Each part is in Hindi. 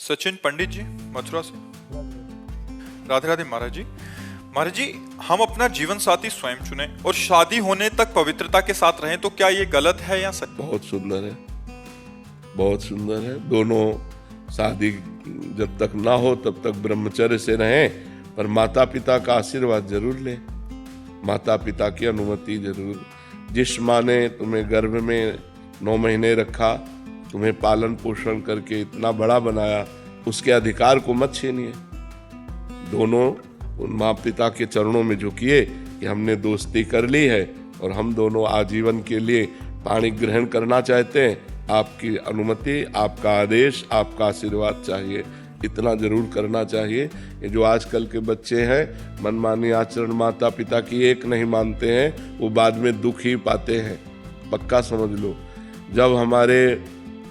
सचिन पंडित जी मथुरा से। राधे राधे महाराज जी। महाराज जी, हम अपना जीवन साथी स्वयं चुने और शादी होने तक पवित्रता के साथ रहें तो क्या ये गलत है या सच? बहुत सुंदर है, बहुत सुंदर है। दोनों शादी जब तक ना हो तब तक ब्रह्मचर्य से रहें, पर माता पिता का आशीर्वाद जरूर लें, माता पिता की अनुमति जरूर। जिस माँ ने तुम्हें गर्भ में 9 महीने रखा, तुम्हें पालन पोषण करके इतना बड़ा बनाया, उसके अधिकार को मत छीनिए। दोनों उन माँ पिता के चरणों में झुकिए कि हमने दोस्ती कर ली है और हम दोनों आजीवन के लिए पाणी ग्रहण करना चाहते हैं, आपकी अनुमति, आपका आदेश, आपका आशीर्वाद चाहिए, इतना जरूर करना चाहिए। ये जो आजकल के बच्चे हैं मनमानी आचरण माता पिता की एक नहीं मानते हैं, वो बाद में दुख ही पाते हैं, पक्का समझ लो। जब हमारे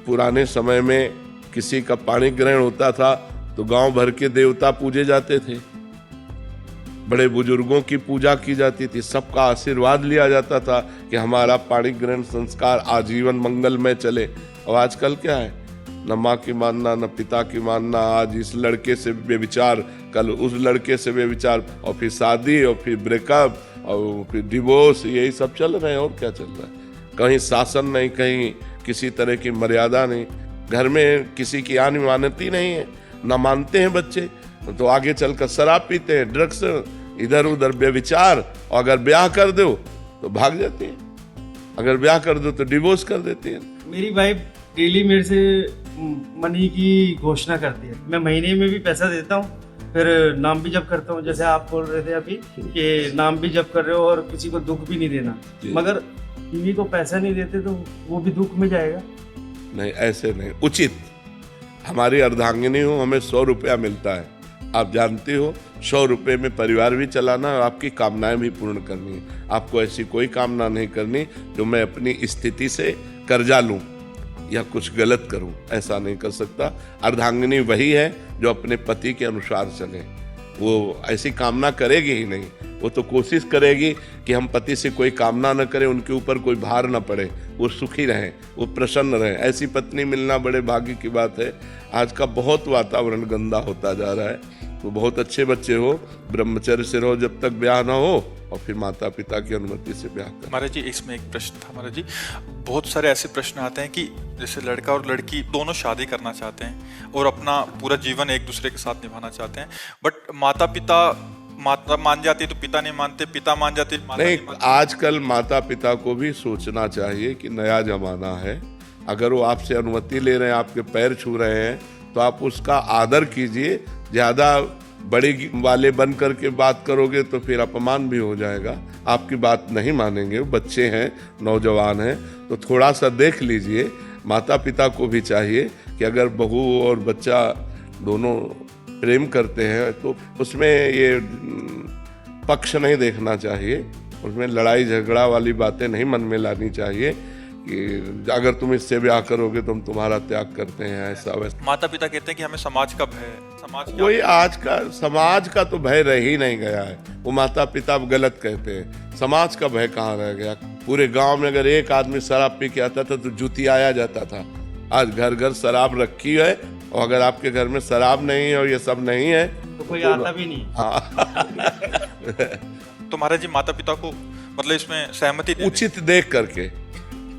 पुराने समय में किसी का पाणी ग्रहण होता था तो गांव भर के देवता पूजे जाते थे, बड़े बुजुर्गों की पूजा की जाती थी, सबका आशीर्वाद लिया जाता था कि हमारा पाणी ग्रहण संस्कार आजीवन मंगलमय चले। और आजकल क्या है, न माँ की मानना न पिता की मानना, आज इस लड़के से बेविचार, कल उस लड़के से बेविचार, और फिर शादी और फिर ब्रेकअप और फिर डिवोर्स, यही सब चल रहे हैं। और क्या चल रहा है? कहीं शासन नहीं, कहीं किसी तरह की मर्यादा नहीं, घर में किसी की आन मानती नहीं है, न मानते हैं बच्चे तो आगे चलकर शराब पीते हैं, ड्रग्स, इधर उधर बेविचार, और अगर ब्याह कर दो तो भाग जाती हैं, अगर ब्याह कर दो तो डिवोर्स कर देती हैं। मेरी वाइफ डेली मेरे से मनी की घोषणा करती है, मैं महीने में भी पैसा देता हूँ, फिर नाम भी जप करता हूँ, जैसे आप बोल रहे थे अभी कि नाम भी जप कर रहे हो और किसी को दुख भी नहीं देना, मगर बीवी को पैसा नहीं देते तो वो भी दुख में जाएगा। नहीं, ऐसे नहीं उचित। हमारी अर्धांगिनी हो, हमें 100 रुपया मिलता है, आप जानते हो, 100 रुपये में परिवार भी चलाना और आपकी कामनाएं भी पूर्ण करनी है। आपको ऐसी कोई कामना नहीं करनी जो मैं अपनी स्थिति से कर्जा लूं या कुछ गलत करूं, ऐसा नहीं कर सकता। अर्धांगिनी वही है जो अपने पति के अनुसार चले, वो ऐसी कामना करेगी ही नहीं, वो तो कोशिश करेगी कि हम पति से कोई कामना न करें, उनके ऊपर कोई भार न पड़े, वो सुखी रहें, वो प्रसन्न रहें। ऐसी पत्नी मिलना बड़े भाग्य की बात है। आज का बहुत वातावरण गंदा होता जा रहा है, तो बहुत अच्छे बच्चे हो, ब्रह्मचर्य से रहो जब तक ब्याह ना हो, और फिर माता पिता की अनुमति से ब्याह करो। महाराज जी, इसमें एक प्रश्न था महाराज जी, बहुत सारे ऐसे प्रश्न आते हैं कि जैसे लड़का और लड़की दोनों शादी करना चाहते हैं और अपना पूरा जीवन एक दूसरे के साथ निभाना चाहते हैं, बट माता मान जाती है तो पिता नहीं मानते, पिता मान जाते नहीं। आजकल माता पिता को भी सोचना चाहिए कि नया जमाना है, अगर वो आपसे अनुमति ले रहे हैं, आपके पैर छू रहे हैं, तो आप उसका आदर कीजिए। ज्यादा बड़े वाले बन करके बात करोगे तो फिर अपमान भी हो जाएगा, आपकी बात नहीं मानेंगे। बच्चे हैं, नौजवान हैं, तो थोड़ा सा देख लीजिए। माता पिता को भी चाहिए कि अगर बहू और बच्चा दोनों प्रेम करते हैं तो उसमें ये पक्ष नहीं देखना चाहिए, उसमें लड़ाई झगड़ा वाली बातें नहीं मन में लानी चाहिए कि अगर तुम इससे ब्याह करोगे तो हम तुम्हारा त्याग करते हैं, ऐसा वैसा। माता पिता कहते हैं कि हमें समाज का भय है, समाज कोई आज का समाज का तो भय रह ही नहीं गया है, वो माता पिता गलत कहते हैं, समाज का भय कहाँ रह गया। पूरे गांव में अगर एक आदमी शराब पी के आता था तो जुतियाया जाता था, आज घर घर शराब रखी है, और अगर आपके घर में शराब नहीं है और ये सब नहीं है तो कोई आता भी नहीं। हाँ। तो महाराज जी, माता पिता को मतलब इसमें सहमति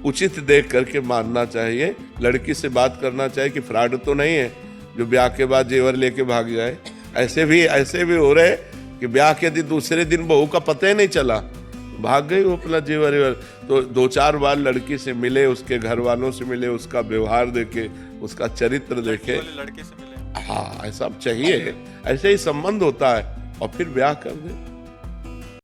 उचित देख करके मानना चाहिए। लड़की से बात करना चाहिए कि फ्रॉड तो नहीं है जो ब्याह के बाद जेवर लेके भाग जाए। ऐसे भी हो रहे कि ब्याह के दिन दूसरे दिन बहू का पता ही नहीं चला, भाग गई वो अपना जेवर। तो 2-4 बार लड़की से मिले, उसके घर वालों से मिले, उसका व्यवहार देखे, उसका चरित्र देखे। लड़के से मिले, हाँ, ऐसा चाहिए, ऐसे ही संबंध होता है, और फिर ब्याह कर दे।